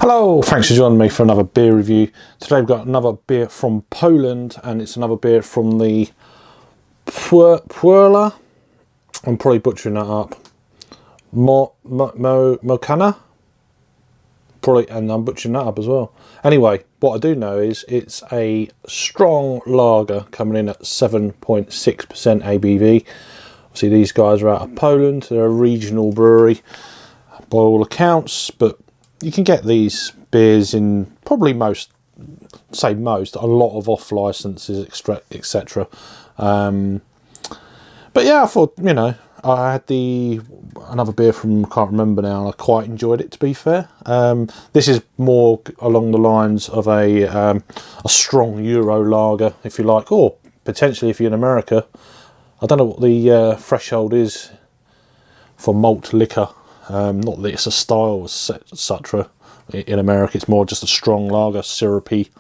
Hello, thanks for joining me for another beer review. Today we've got another beer from Poland, and it's another beer from the Perła. I'm probably butchering that up. Mocna. Probably, and I'm butchering that up as well. Anyway, what I do know is it's a strong lager coming in at 7.6% ABV. Obviously, these guys are out of Poland. They're a regional brewery by all accounts, but you can get these beers in probably a lot of off licenses, etc. But yeah, I thought, I had another beer from, I can't remember now, and I quite enjoyed it, to be fair. This is more along the lines of a strong Euro lager, if you like, or potentially if you're in America. I don't know what the threshold is for malt liquor. Not that it's a style, etc. In America, it's more just a strong lager, syrupy.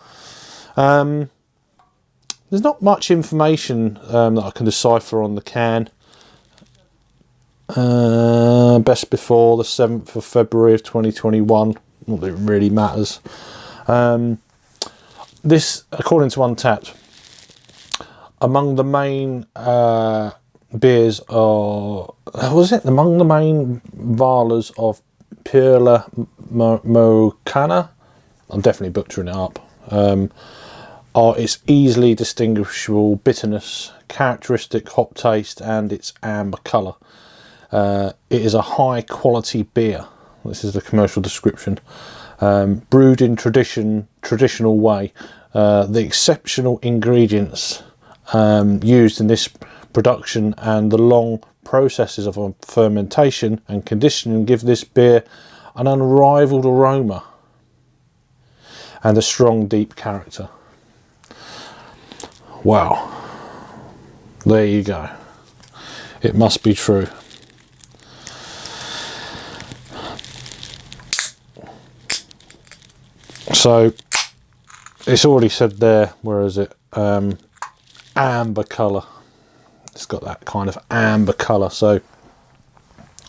There's not much information that I can decipher on the can. Best before the 7th of February of 2021. Not that it really matters. This, according to Untapped, among the main beers are, among the main valors of Perła Mocna, I'm definitely butchering it up, are its easily distinguishable bitterness, characteristic hop taste, and its amber colour. It is a high quality beer. This is the commercial description. Brewed in traditional way. The exceptional ingredients used in this production and the long processes of fermentation and conditioning give this beer an unrivaled aroma and a strong, deep character. Wow. There you go. It must be true. So, it's already said there, where is it? Amber colour. It's got that kind of amber colour, so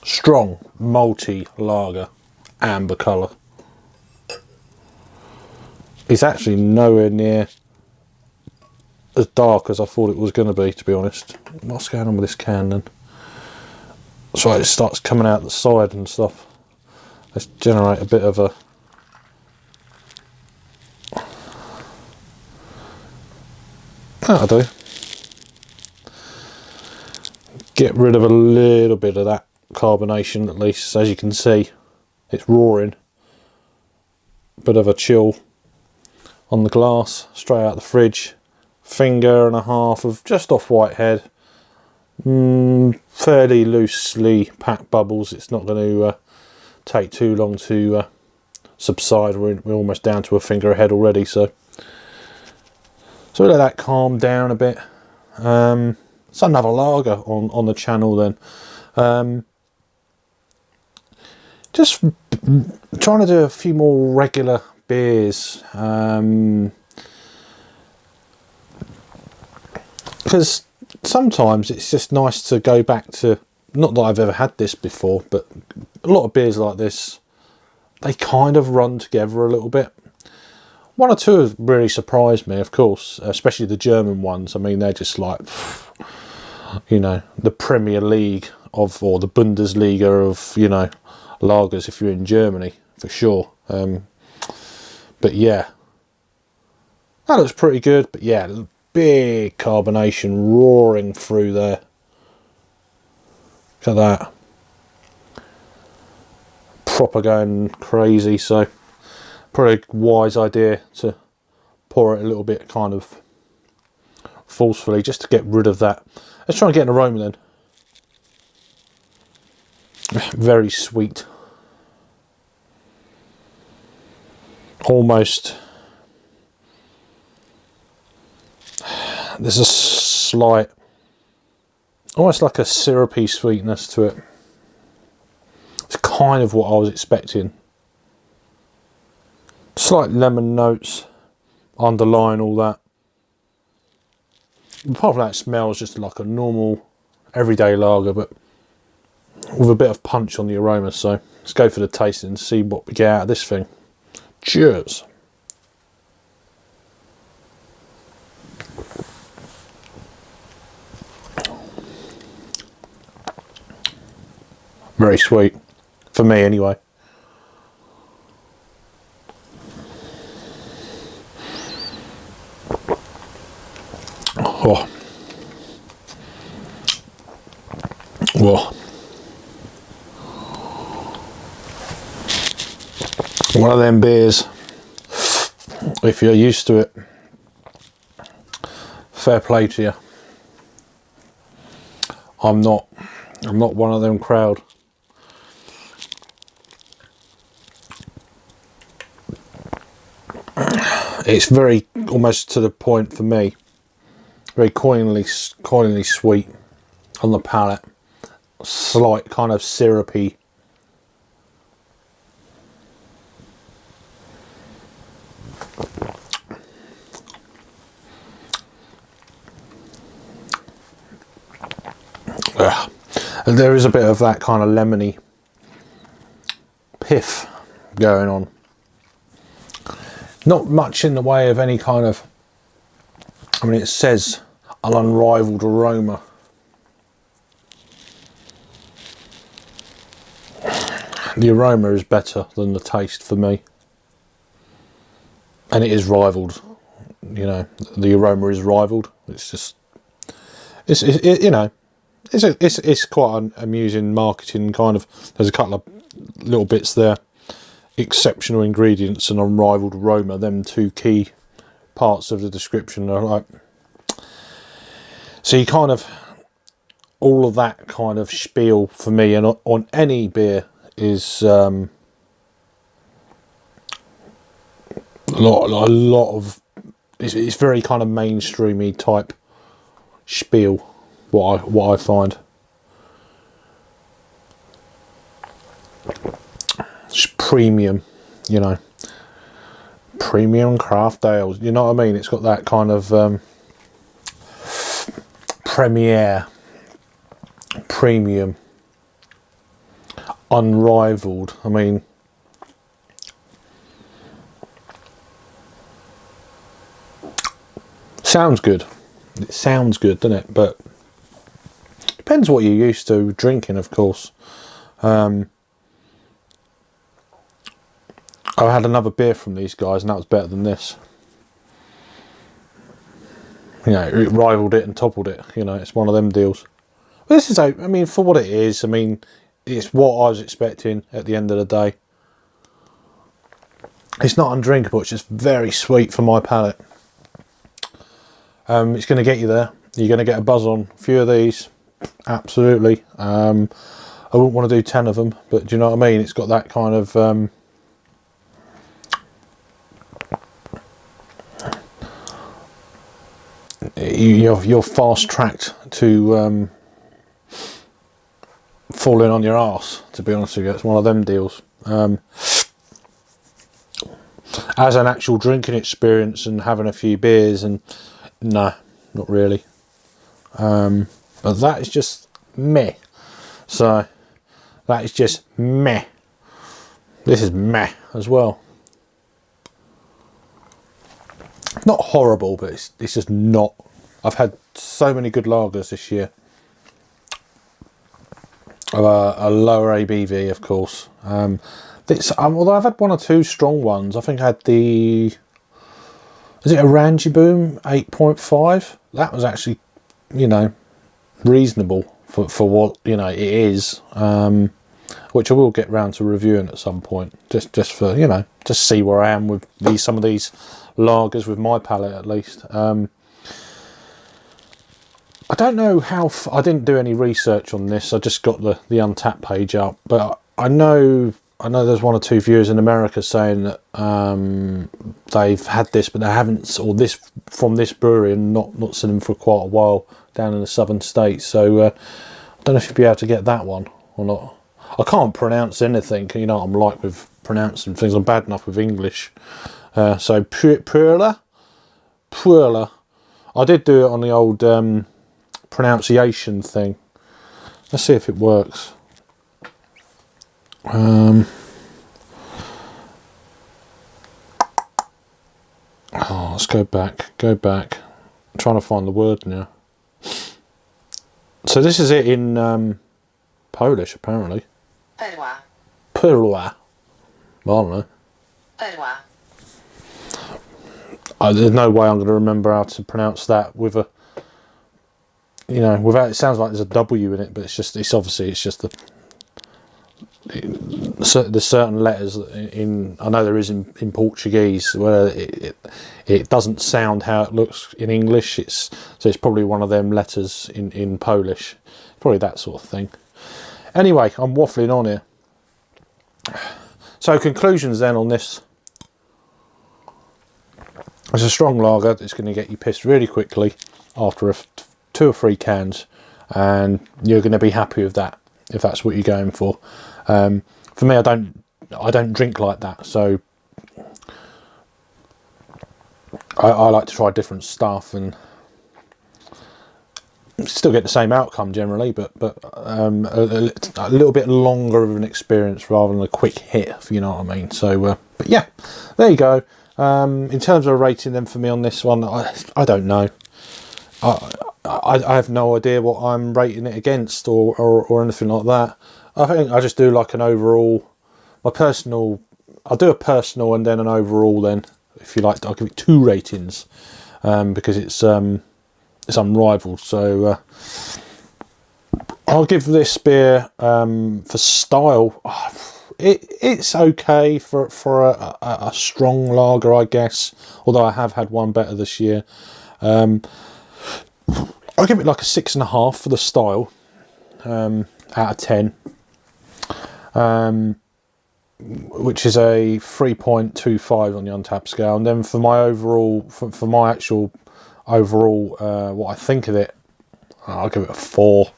strong, malty lager, amber colour. It's actually nowhere near as dark as I thought it was going to be honest. What's going on with this can then? So it starts coming out the side and stuff. Let's generate a bit of a... That'll do. Get rid of a little bit of that carbonation, at least. As you can see, it's roaring. Bit of a chill on the glass, straight out the fridge. Finger and a half of just off Whitehead. Fairly loosely packed bubbles. It's not going to take too long to subside. We're almost down to a finger ahead already, so let that calm down a bit. It's another lager on the channel then. Just trying to do a few more regular beers. Because sometimes it's just nice to go back to, not that I've ever had this before, but a lot of beers like this, they kind of run together a little bit. One or two have really surprised me, of course, especially the German ones. I mean, they're just like, the Premier League or the Bundesliga of, lagers if you're in Germany, for sure. But yeah, that looks pretty good. But yeah, big carbonation roaring through there. Look at that. Proper going crazy, so probably a wise idea to pour it a little bit kind of forcefully just to get rid of that. Let's try and get an aroma then. Very sweet. Almost. There's a slight, almost like a syrupy sweetness to it. It's kind of what I was expecting. Slight lemon notes underlying all that. Apart from that, it smells just like a normal everyday lager, but with a bit of punch on the aroma. So let's go for the tasting and see what we get out of this thing. Cheers. Very sweet, for me anyway. Oh. Whoa. One of them beers, if you're used to it, fair play to you. I'm not one of them crowd. It's very, almost to the point for me, very coinily sweet on the palate, slight kind of syrupy. There is a bit of that kind of lemony piff going on. Not much in the way of any kind of, I mean, it says an unrivaled aroma. The aroma is better than the taste for me. And it is rivaled, you know, the aroma is rivaled. It's just, you know, it's quite an amusing marketing kind of, there's a couple of little bits there. Exceptional ingredients and unrivaled aroma, them two key parts of the description are like, so you kind of, all of that kind of spiel for me and on any beer is a lot of, it's very kind of mainstreamy type spiel, what I find. It's premium, you know, premium craft ales, you know what I mean? It's got that kind of premiere, premium, unrivaled. I mean, sounds good. It sounds good, doesn't it? But depends what you're used to drinking, of course. I had another beer from these guys and that was better than this. You know, it rivaled it and toppled it. You know, it's one of them deals. But this is, I mean, for what it is, I mean, it's what I was expecting at the end of the day. It's not undrinkable, it's just very sweet for my palate. It's going to get you there. You're going to get a buzz on a few of these. Absolutely. I wouldn't want to do 10 of them, but do you know what I mean? It's got that kind of... you're fast tracked to falling on your arse, to be honest with you. It's one of them deals. As an actual drinking experience and having a few beers, and nah, not really. But that is just meh. So that is just meh. This is meh as well. Not horrible, but it's just not. I've had so many good lagers this year. A lower ABV, of course. Although I've had one or two strong ones. I think I had the... Is it a Rangy Boom 8.5? That was actually, you know, reasonable for what, you know, it is. Which I will get round to reviewing at some point. Just for, you know, just see where I am with some of these lagers with my palate at least. I don't know how I didn't do any research on this. I just got the Untappd page up, but I know there's one or two viewers in America saying that they've had this, but they haven't, or this from this brewery, and not seen them for quite a while down in the southern states. So I don't know if you'd be able to get that one or not. I can't pronounce anything. You know what I'm like with pronouncing things. I'm bad enough with English. So Perła. I did do it on the old pronunciation thing. Let's see if it works. let's go back. I'm trying to find the word now. So this is it in Polish, apparently. Perła. Well, I don't know. There's no way I'm going to remember how to pronounce that with a, you know, without, it sounds like there's a W in it, but it's obviously just there's certain letters in, I know there is in Portuguese, where it doesn't sound how it looks in English. So it's probably one of them letters in Polish, probably that sort of thing. Anyway, I'm waffling on here. So conclusions then on this. It's a strong lager. It's going to get you pissed really quickly after 2 or 3 cans, and you're going to be happy with that if that's what you're going for. For me, I don't drink like that, so I like to try different stuff and still get the same outcome generally, but a little bit longer of an experience rather than a quick hit, if you know what I mean. So, but yeah, there you go. In terms of rating them for me on this one, I don't know. I have no idea what I'm rating it against or anything like that. I think I just do like an overall, I'll do a personal and then an overall then, if you like. I'll give it 2 ratings, because it's unrivaled. So I'll give this beer, for style, it's okay for a strong lager, I guess, although I have had one better this year. I'll give it like a 6.5 for the style, out of 10, which is a 3.25 on the Untapped scale. And then for my overall, for my actual overall, what I think of it, I'll give it a 4.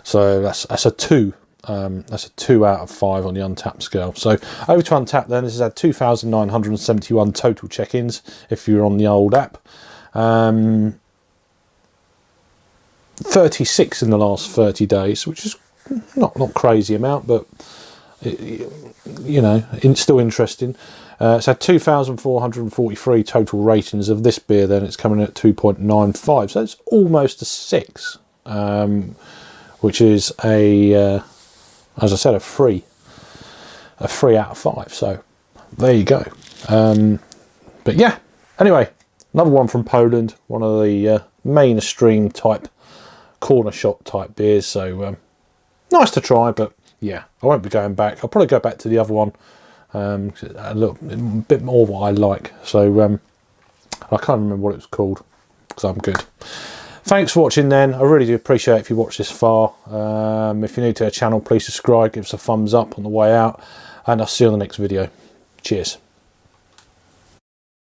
So that's a 2. That's a 2 out of 5 on the Untapped scale. So over to Untapped then. This has had 2,971 total check-ins if you're on the old app. 36 in the last 30 days, which is not crazy amount, but you know, still interesting. It's had 2,443 total ratings of this beer. Then it's coming at 2.95, so it's almost a 6, which is as I said, a 3 out of 5. So there you go. But yeah, anyway, another one from Poland, one of the mainstream type corner shop type beers. So nice to try, but yeah, I won't be going back. I'll probably go back to the other one, a bit more what I like. So I can't remember what it was called, because I'm good. Thanks for watching then. I really do appreciate if you watch this far. If you're new to the channel, please subscribe, give us a thumbs up on the way out, and I'll see you on the next video. Cheers.